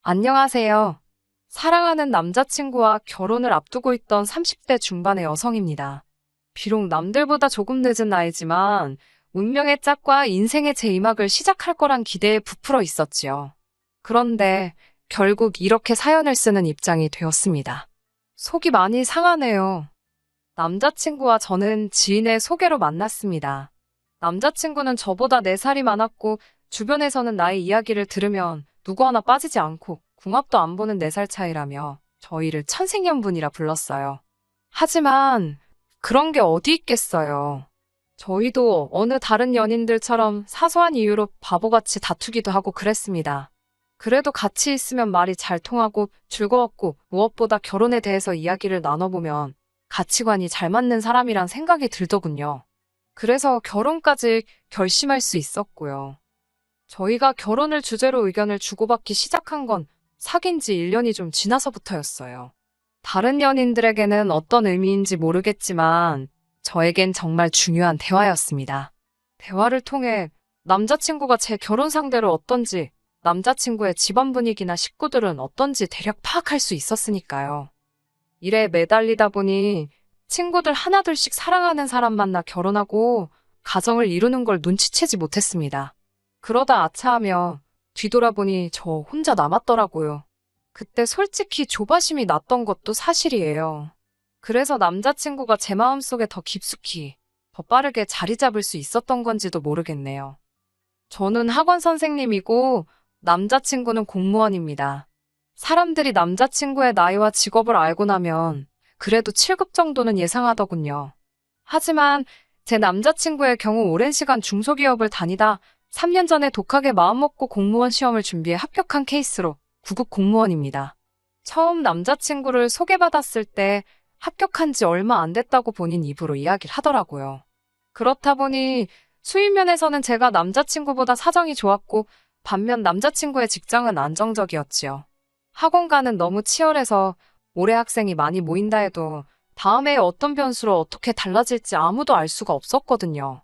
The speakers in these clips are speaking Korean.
안녕하세요. 사랑하는 남자친구와 결혼을 앞두고 있던 30대 중반의 여성입니다. 비록 남들보다 조금 늦은 나이지만 운명의 짝과 인생의 제2막을 시작할 거란 기대에 부풀어 있었지요. 그런데 결국 이렇게 사연을 쓰는 입장이 되었습니다. 속이 많이 상하네요. 남자친구와 저는 지인의 소개로 만났습니다. 남자친구는 저보다 4살이 많았고 주변에서는 나의 이야기를 들으면 누구 하나 빠지지 않고 궁합도 안 보는 4살 차이라며 저희를 천생연분이라 불렀어요. 하지만 그런 게 어디 있겠어요. 저희도 어느 다른 연인들처럼 사소한 이유로 바보같이 다투기도 하고 그랬습니다. 그래도 같이 있으면 말이 잘 통하고 즐거웠고 무엇보다 결혼에 대해서 이야기를 나눠보면 가치관이 잘 맞는 사람이란 생각이 들더군요. 그래서 결혼까지 결심할 수 있었고요. 저희가 결혼을 주제로 의견을 주고받기 시작한 건 사귄 지 1년이 좀 지나서부터였어요. 다른 연인들에게는 어떤 의미인지 모르겠지만 저에겐 정말 중요한 대화였습니다. 대화를 통해 남자친구가 제 결혼 상대로 어떤지, 남자친구의 집안 분위기나 식구들은 어떤지 대략 파악할 수 있었으니까요. 일에 매달리다 보니 친구들 하나둘씩 사랑하는 사람 만나 결혼하고 가정을 이루는 걸 눈치채지 못했습니다. 그러다 아차하며 뒤돌아보니 저 혼자 남았더라고요. 그때 솔직히 조바심이 났던 것도 사실이에요. 그래서 남자친구가 제 마음속에 더 깊숙이, 더 빠르게 자리 잡을 수 있었던 건지도 모르겠네요. 저는 학원 선생님이고 남자친구는 공무원입니다. 사람들이 남자친구의 나이와 직업을 알고 나면 그래도 7급 정도는 예상하더군요. 하지만 제 남자친구의 경우 오랜 시간 중소기업을 다니다 3년 전에 독하게 마음먹고 공무원 시험을 준비해 합격한 케이스로 9급 공무원입니다. 처음 남자친구를 소개받았을 때 합격한 지 얼마 안 됐다고 본인 입으로 이야기를 하더라고요. 그렇다 보니 수입면에서는 제가 남자친구보다 사정이 좋았고 반면 남자친구의 직장은 안정적이었지요. 학원가는 너무 치열해서 올해 학생이 많이 모인다 해도 다음 해에 어떤 변수로 어떻게 달라질지 아무도 알 수가 없었거든요.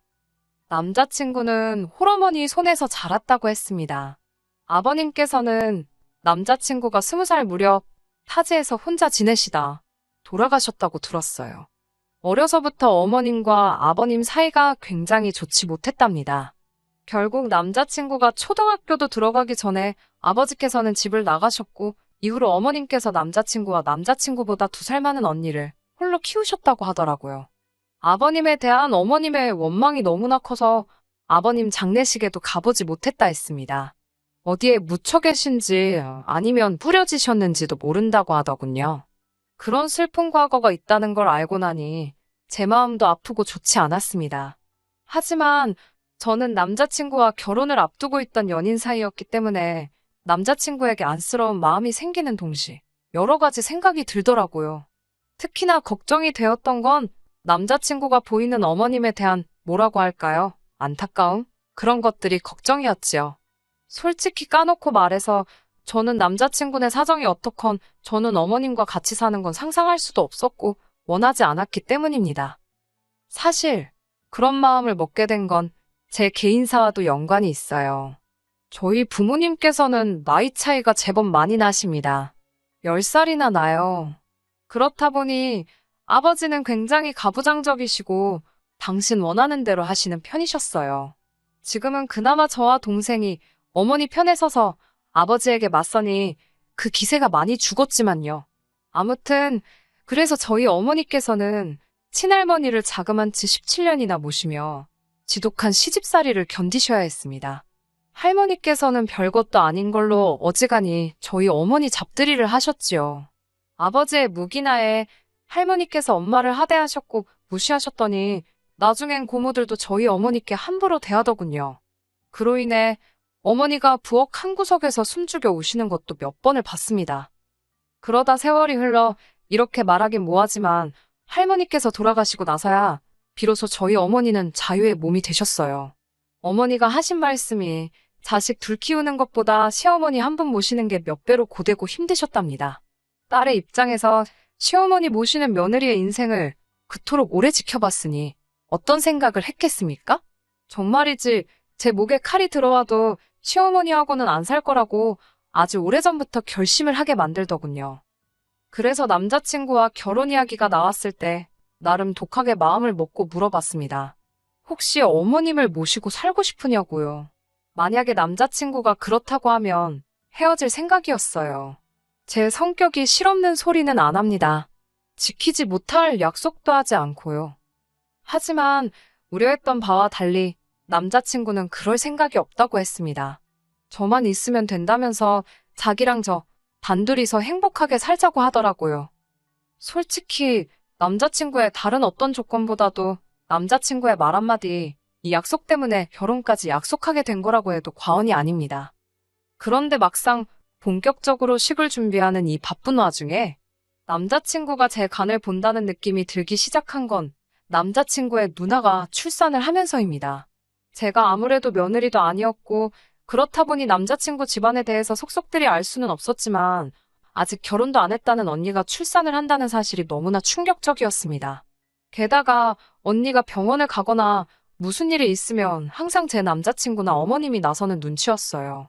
남자친구는 홀어머니 손에서 자랐다고 했습니다. 아버님께서는 남자친구가 20살 무렵 타지에서 혼자 지내시다 돌아가셨다고 들었어요. 어려서부터 어머님과 아버님 사이가 굉장히 좋지 못했답니다. 결국 남자친구가 초등학교도 들어가기 전에 아버지께서는 집을 나가셨고 이후로 어머님께서 남자친구와 남자친구보다 2살 많은 언니를 홀로 키우셨다고 하더라고요. 아버님에 대한 어머님의 원망이 너무나 커서 아버님 장례식에도 가보지 못했다 했습니다. 어디에 묻혀 계신지 아니면 뿌려지셨는지도 모른다고 하더군요. 그런 슬픈 과거가 있다는 걸 알고 나니 제 마음도 아프고 좋지 않았습니다. 하지만 저는 남자친구와 결혼을 앞두고 있던 연인 사이였기 때문에 남자친구에게 안쓰러운 마음이 생기는 동시에 여러 가지 생각이 들더라고요. 특히나 걱정이 되었던 건 남자친구가 보이는 어머님에 대한 뭐라고 할까요? 안타까움? 그런 것들이 걱정이었지요. 솔직히 까놓고 말해서 저는 남자친구네 사정이 어떻건 저는 어머님과 같이 사는 건 상상할 수도 없었고 원하지 않았기 때문입니다. 사실 그런 마음을 먹게 된 건 제 개인사와도 연관이 있어요. 저희 부모님께서는 나이 차이가 제법 많이 나십니다. 10살이나 나요. 그렇다 보니 아버지는 굉장히 가부장적이시고 당신 원하는 대로 하시는 편이셨어요. 지금은 그나마 저와 동생이 어머니 편에 서서 아버지에게 맞서니 그 기세가 많이 죽었지만요. 아무튼 그래서 저희 어머니께서는 친할머니를 자그만 치 17년이나 모시며 지독한 시집살이를 견디셔야 했습니다. 할머니께서는 별것도 아닌 걸로 어지간히 저희 어머니 잡들이를 하셨지요. 아버지의 무기나에 할머니께서 엄마를 하대하셨고 무시하셨더니 나중엔 고모들도 저희 어머니께 함부로 대하더군요. 그로 인해 어머니가 부엌 한 구석에서 숨죽여 우시는 것도 몇 번을 봤습니다. 그러다 세월이 흘러 이렇게 말하긴 뭐하지만 할머니께서 돌아가시고 나서야 비로소 저희 어머니는 자유의 몸이 되셨어요. 어머니가 하신 말씀이 자식 둘 키우는 것보다 시어머니 한 분 모시는 게 몇 배로 고되고 힘드셨답니다. 딸의 입장에서 시어머니 모시는 며느리의 인생을 그토록 오래 지켜봤으니 어떤 생각을 했겠습니까? 정말이지 제 목에 칼이 들어와도 시어머니하고는 안 살 거라고 아주 오래전부터 결심을 하게 만들더군요. 그래서 남자친구와 결혼 이야기가 나왔을 때 나름 독하게 마음을 먹고 물어봤습니다. 혹시 어머님을 모시고 살고 싶으냐고요. 만약에 남자친구가 그렇다고 하면 헤어질 생각이었어요. 제 성격이 실없는 소리는 안 합니다. 지키지 못할 약속도 하지 않고요. 하지만 우려했던 바와 달리 남자친구는 그럴 생각이 없다고 했습니다. 저만 있으면 된다면서 자기랑 저 단둘이서 행복하게 살자고 하더라고요. 솔직히 남자친구의 다른 어떤 조건보다도 남자친구의 말 한마디, 이 약속 때문에 결혼까지 약속하게 된 거라고 해도 과언이 아닙니다. 그런데 막상 본격적으로 식을 준비하는 이 바쁜 와중에 남자친구가 제 간을 본다는 느낌이 들기 시작한 건 남자친구의 누나가 출산을 하면서입니다. 제가 아무래도 며느리도 아니었고 그렇다 보니 남자친구 집안에 대해서 속속들이 알 수는 없었지만 아직 결혼도 안 했다는 언니가 출산을 한다는 사실이 너무나 충격적이었습니다. 게다가 언니가 병원을 가거나 무슨 일이 있으면 항상 제 남자친구나 어머님이 나서는 눈치였어요.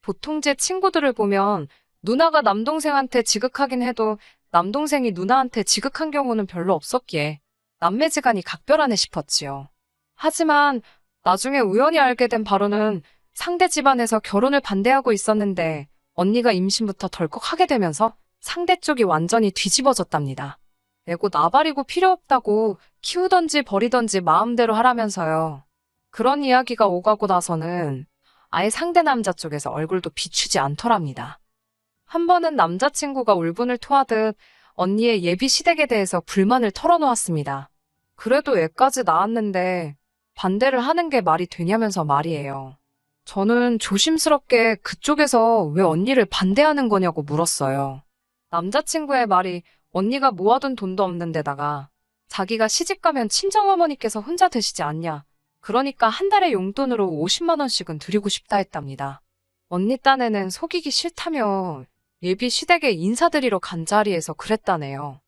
보통 제 친구들을 보면 누나가 남동생한테 지극하긴 해도 남동생이 누나한테 지극한 경우는 별로 없었기에 남매지간이 각별하네 싶었지요. 하지만 나중에 우연히 알게 된 바로는 상대 집안에서 결혼을 반대하고 있었는데 언니가 임신부터 덜컥 하게 되면서 상대 쪽이 완전히 뒤집어졌답니다. 애고 나발이고 필요 없다고 키우던지 버리던지 마음대로 하라면서요. 그런 이야기가 오가고 나서는 아예 상대 남자 쪽에서 얼굴도 비추지 않더랍니다. 한 번은 남자친구가 울분을 토하듯 언니의 예비 시댁에 대해서 불만을 털어놓았습니다. 그래도 애까지 낳았는데 반대를 하는 게 말이 되냐면서 말이에요. 저는 조심스럽게 그쪽에서 왜 언니를 반대하는 거냐고 물었어요. 남자친구의 말이 언니가 모아둔 돈도 없는 데다가 자기가 시집가면 친정어머니께서 혼자 드시지 않냐. 그러니까 한 달에 용돈으로 50만 원씩은 드리고 싶다 했답니다. 언니 딴에는 속이기 싫다며 예비 시댁에 인사드리러 간 자리에서 그랬다네요.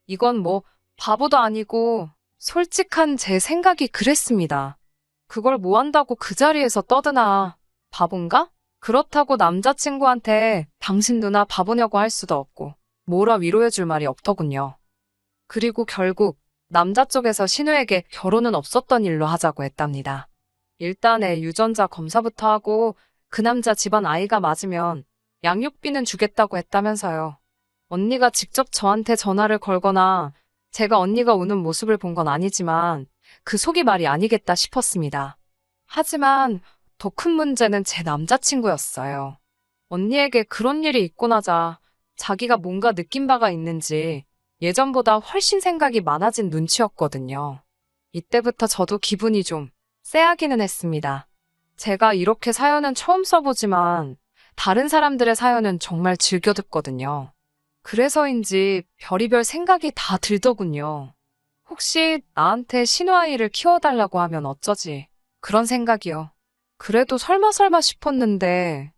이건 뭐 바보도 아니고 솔직한 제 생각이 그랬습니다. 그걸 뭐 한다고 그 자리에서 떠드나. 바본가? 그렇다고 남자친구한테 당신 누나 바보냐고 할 수도 없고 뭐라 위로해줄 말이 없더군요. 그리고 결국 남자 쪽에서 신우에게 결혼은 없었던 일로 하자고 했답니다. 일단에 유전자 검사부터 하고 그 남자 집안 아이가 맞으면 양육비는 주겠다고 했다면서요. 언니가 직접 저한테 전화를 걸거나 제가 언니가 우는 모습을 본 건 아니지만 그 속이 말이 아니겠다 싶었습니다. 하지만 더 큰 문제는 제 남자친구였어요. 언니에게 그런 일이 있고 나자 자기가 뭔가 느낀 바가 있는지 예전보다 훨씬 생각이 많아진 눈치였거든요. 이때부터 저도 기분이 좀 쎄하기는 했습니다. 제가 이렇게 사연은 처음 써보지만 다른 사람들의 사연은 정말 즐겨 듣거든요. 그래서인지 별의별 생각이 다 들더군요. 혹시 나한테 신우아이를 키워달라고 하면 어쩌지? 그런 생각이요. 그래도 설마 싶었는데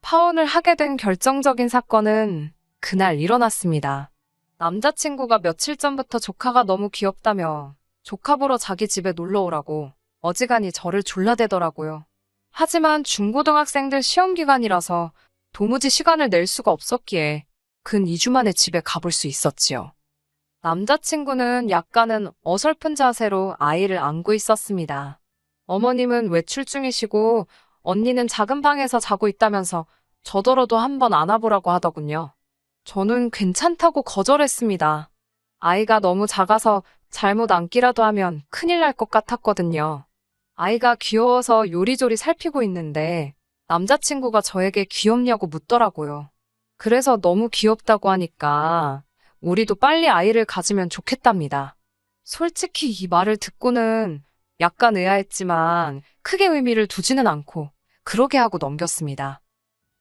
파혼을 하게 된 결정적인 사건은 그날 일어났습니다. 남자친구가 며칠 전부터 조카가 너무 귀엽다며 조카 보러 자기 집에 놀러 오라고 어지간히 저를 졸라대더라고요. 하지만 중고등학생들 시험 기간이라서 도무지 시간을 낼 수가 없었기에 근 2주 만에 집에 가볼 수 있었지요. 남자친구는 약간은 어설픈 자세로 아이를 안고 있었습니다. 어머님은 외출 중이시고 언니는 작은 방에서 자고 있다면서 저더러도 한번 안아보라고 하더군요. 저는 괜찮다고 거절했습니다. 아이가 너무 작아서 잘못 안기라도 하면 큰일 날 것 같았거든요. 아이가 귀여워서 요리조리 살피고 있는데 남자친구가 저에게 귀엽냐고 묻더라고요. 그래서 너무 귀엽다고 하니까 우리도 빨리 아이를 가지면 좋겠답니다. 솔직히 이 말을 듣고는 약간 의아했지만 크게 의미를 두지는 않고 그러게 하고 넘겼습니다.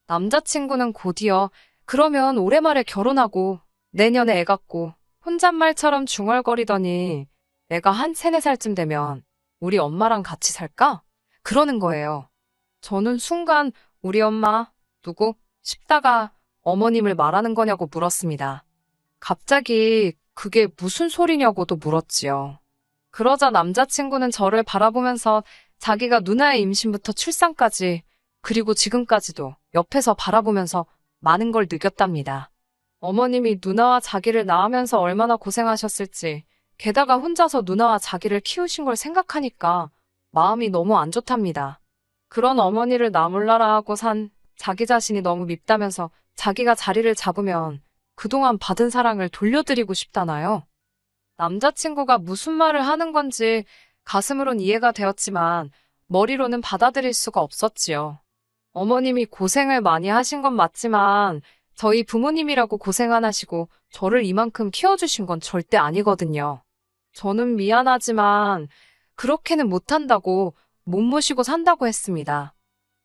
남자친구는 곧이어 그러면 올해 말에 결혼하고 내년에 애 갖고 혼잣말처럼 중얼거리더니 내가 한 3, 4살쯤 되면 우리 엄마랑 같이 살까? 그러는 거예요. 저는 순간 우리 엄마 누구? 싶다가 어머님을 말하는 거냐고 물었습니다. 갑자기 그게 무슨 소리냐고도 물었지요. 그러자 남자친구는 저를 바라보면서 자기가 누나의 임신부터 출산까지 그리고 지금까지도 옆에서 바라보면서 많은 걸 느꼈답니다. 어머님이 누나와 자기를 낳으면서 얼마나 고생하셨을지, 게다가 혼자서 누나와 자기를 키우신 걸 생각하니까 마음이 너무 안 좋답니다. 그런 어머니를 나 몰라라 하고 산 자기 자신이 너무 밉다면서 자기가 자리를 잡으면 그동안 받은 사랑을 돌려드리고 싶다나요? 남자친구가 무슨 말을 하는 건지 가슴으론 이해가 되었지만 머리로는 받아들일 수가 없었지요. 어머님이 고생을 많이 하신 건 맞지만 저희 부모님이라고 고생 안 하시고 저를 이만큼 키워주신 건 절대 아니거든요. 저는 미안하지만 그렇게는 못한다고 못 모시고 산다고 했습니다.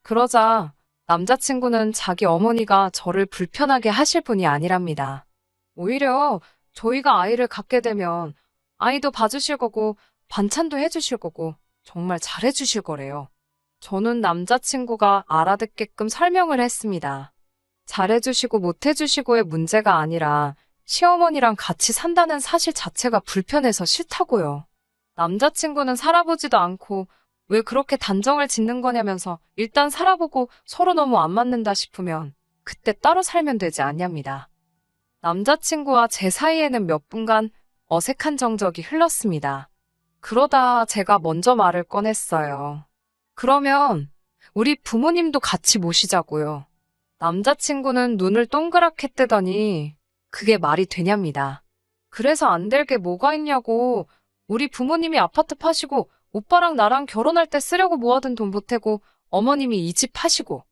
그러자 남자친구는 자기 어머니가 저를 불편하게 하실 분이 아니랍니다. 오히려 저희가 아이를 갖게 되면 아이도 봐주실 거고 반찬도 해주실 거고 정말 잘해주실 거래요. 저는 남자친구가 알아듣게끔 설명을 했습니다. 잘해주시고 못해주시고의 문제가 아니라 시어머니랑 같이 산다는 사실 자체가 불편해서 싫다고요. 남자친구는 살아보지도 않고 왜 그렇게 단정을 짓는 거냐면서 일단 살아보고 서로 너무 안 맞는다 싶으면 그때 따로 살면 되지 않냐입니다. 남자친구와 제 사이에는 몇 분간 어색한 정적이 흘렀습니다. 그러다 제가 먼저 말을 꺼냈어요. 그러면 우리 부모님도 같이 모시자고요. 남자친구는 눈을 동그랗게 뜨더니 그게 말이 되냐입니다. 그래서 안 될 게 뭐가 있냐고. 우리 부모님이 아파트 파시고 오빠랑 나랑 결혼할 때 쓰려고 모아둔 돈 보태고 어머님이 이 집 파시고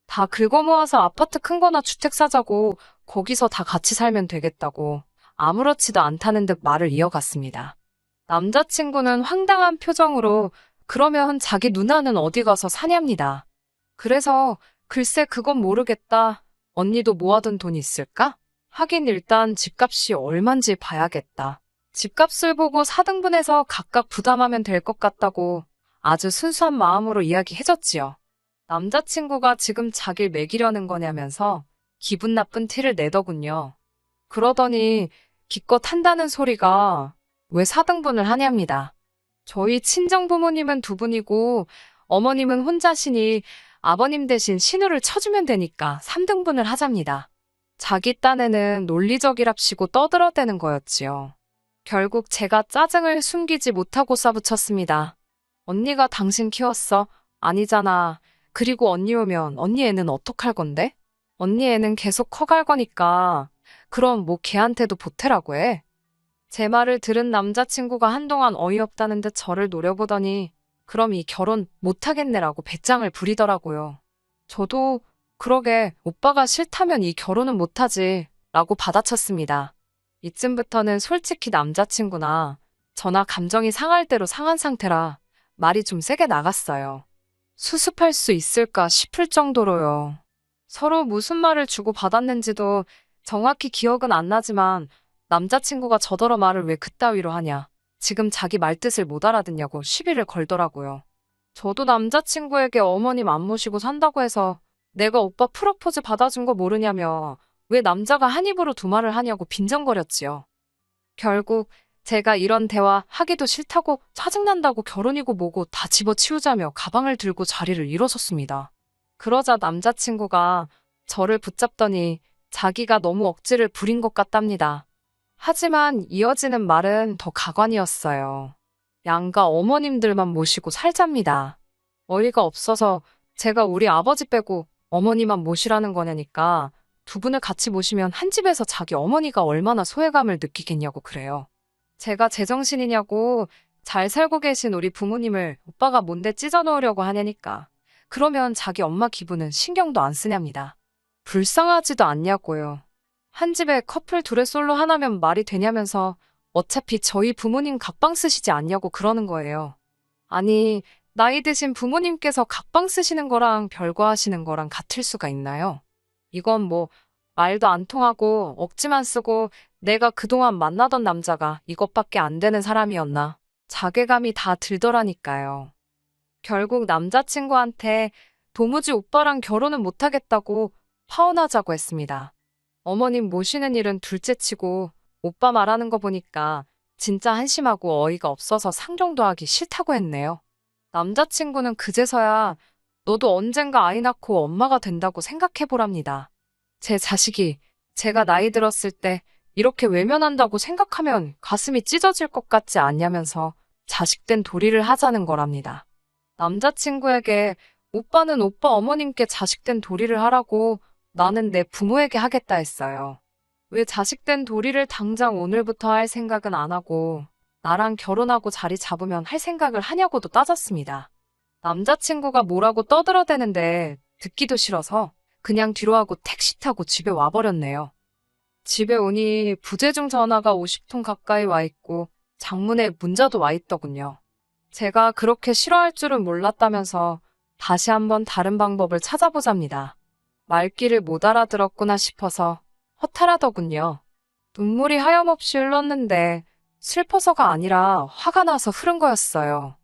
다 긁어 모아서 아파트 큰 거나 주택 사자고 거기서 다 같이 살면 되겠다고 아무렇지도 않다는 듯 말을 이어갔습니다. 남자친구는 황당한 표정으로 그러면 자기 누나는 어디 가서 사냐입니다. 그래서 글쎄 그건 모르겠다. 언니도 모아둔 돈 있을까? 하긴 일단 집값이 얼만지 봐야겠다. 집값을 보고 4등분해서 각각 부담하면 될 것 같다고 아주 순수한 마음으로 이야기해줬지요. 남자친구가 지금 자길 매기려는 거냐면서 기분 나쁜 티를 내더군요. 그러더니 기껏 한다는 소리가 왜 4등분을 하냐입니다. 저희 친정부모님은 두 분이고 어머님은 혼자시니 아버님 대신 신우를 쳐주면 되니까 3등분을 하잡니다. 자기 딴에는 논리적이랍시고 떠들어대는 거였지요. 결국 제가 짜증을 숨기지 못하고 쏴붙였습니다. 언니가 당신 키웠어? 아니잖아. 그리고 언니 오면 언니 애는 어떡할 건데? 언니 애는 계속 커갈 거니까 그럼 뭐 걔한테도 보태라고 해. 제 말을 들은 남자친구가 한동안 어이없다는 듯 저를 노려보더니 그럼 이 결혼 못하겠네라고 배짱을 부리더라고요. 저도 그러게 오빠가 싫다면 이 결혼은 못하지 라고 받아쳤습니다. 이쯤부터는 솔직히 남자친구나 저나 감정이 상할 대로 상한 상태라 말이 좀 세게 나갔어요. 수습할 수 있을까 싶을 정도로요. 서로 무슨 말을 주고받았는지도 정확히 기억은 안 나지만 남자친구가 저더러 말을 왜 그따위로 하냐. 지금 자기 말뜻을 못 알아듣냐고 시비를 걸더라고요. 저도 남자친구에게 어머님 안 모시고 산다고 해서 내가 오빠 프로포즈 받아준 거 모르냐며 왜 남자가 한 입으로 두 말을 하냐고 빈정거렸지요. 결국 제가 이런 대화 하기도 싫다고 짜증난다고 결혼이고 뭐고 다 집어치우자며 가방을 들고 자리를 일어섰습니다. 그러자 남자친구가 저를 붙잡더니 자기가 너무 억지를 부린 것 같답니다. 하지만 이어지는 말은 더 가관이었어요. 양가 어머님들만 모시고 살잡니다. 어이가 없어서 제가 우리 아버지 빼고 어머니만 모시라는 거냐니까 두 분을 같이 모시면 한 집에서 자기 어머니가 얼마나 소외감을 느끼겠냐고 그래요. 제가 제정신이냐고 잘 살고 계신 우리 부모님을 오빠가 뭔데 찢어놓으려고 하냐니까 그러면 자기 엄마 기분은 신경도 안 쓰냐입니다. 불쌍하지도 않냐고요. 한 집에 커플 둘의 솔로 하나면 말이 되냐면서 어차피 저희 부모님 각방 쓰시지 않냐고 그러는 거예요. 아니, 나이 드신 부모님께서 각방 쓰시는 거랑 별거하시는 거랑 같을 수가 있나요? 이건 뭐 말도 안 통하고 억지만 쓰고 내가 그동안 만나던 남자가 이것밖에 안 되는 사람이었나. 자괴감이 다 들더라니까요. 결국 남자친구한테 도무지 오빠랑 결혼은 못하겠다고 파혼하자고 했습니다. 어머님 모시는 일은 둘째치고 오빠 말하는 거 보니까 진짜 한심하고 어이가 없어서 상종도 하기 싫다고 했네요. 남자친구는 그제서야 너도 언젠가 아이 낳고 엄마가 된다고 생각해보랍니다. 제 자식이 제가 나이 들었을 때 이렇게 외면한다고 생각하면 가슴이 찢어질 것 같지 않냐면서 자식된 도리를 하자는 거랍니다. 남자친구에게 오빠는 오빠 어머님께 자식된 도리를 하라고 나는 내 부모에게 하겠다 했어요. 왜 자식된 도리를 당장 오늘부터 할 생각은 안 하고 나랑 결혼하고 자리 잡으면 할 생각을 하냐고도 따졌습니다. 남자친구가 뭐라고 떠들어대는데 듣기도 싫어서 그냥 뒤로 하고 택시 타고 집에 와버렸네요. 집에 오니 부재중 전화가 50통 가까이 와 있고 장문에 문자도 와 있더군요. 제가 그렇게 싫어할 줄은 몰랐다면서 다시 한번 다른 방법을 찾아보잡니다. 말귀를 못 알아들었구나 싶어서 허탈하더군요. 눈물이 하염없이 흘렀는데 슬퍼서가 아니라 화가 나서 흐른 거였어요.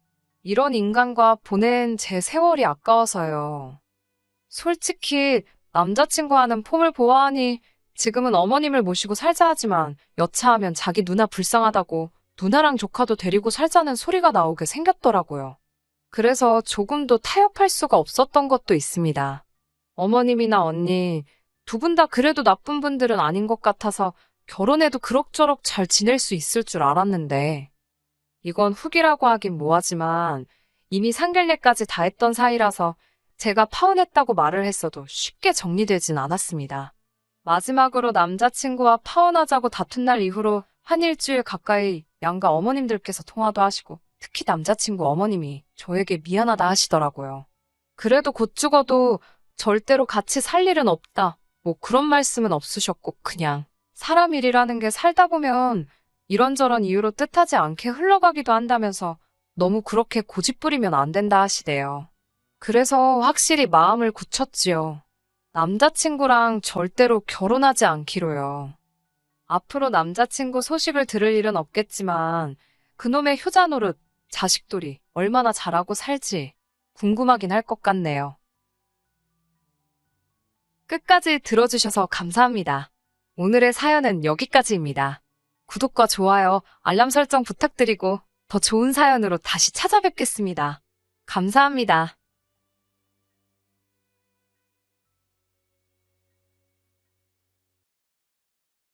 이런 인간과 보낸 제 세월이 아까워서요. 솔직히 남자친구와는 폼을 보아하니 지금은 어머님을 모시고 살자 하지만 여차하면 자기 누나 불쌍하다고 누나랑 조카도 데리고 살자는 소리가 나오게 생겼더라고요. 그래서 조금도 타협할 수가 없었던 것도 있습니다. 어머님이나 언니 두 분 다 그래도 나쁜 분들은 아닌 것 같아서 결혼해도 그럭저럭 잘 지낼 수 있을 줄 알았는데 이건 후기라고 하긴 뭐하지만 이미 상견례까지 다 했던 사이라서 제가 파혼했다고 말을 했어도 쉽게 정리되진 않았습니다. 마지막으로 남자친구와 파혼하자고 다툰 날 이후로 한 일주일 가까이 양가 어머님들께서 통화도 하시고 특히 남자친구 어머님이 저에게 미안하다 하시더라고요. 그래도 곧 죽어도 절대로 같이 살 일은 없다. 뭐 그런 말씀은 없으셨고 그냥 사람 일이라는 게 살다 보면 이런저런 이유로 뜻하지 않게 흘러가기도 한다면서 너무 그렇게 고집부리면 안 된다 하시대요. 그래서 확실히 마음을 굳혔지요. 남자친구랑 절대로 결혼하지 않기로요. 앞으로 남자친구 소식을 들을 일은 없겠지만 그놈의 효자 노릇, 자식돌이 얼마나 잘하고 살지 궁금하긴 할 것 같네요. 끝까지 들어주셔서 감사합니다. 오늘의 사연은 여기까지입니다. 구독과 좋아요, 알람 설정 부탁드리고 더 좋은 사연으로 다시 찾아뵙겠습니다. 감사합니다.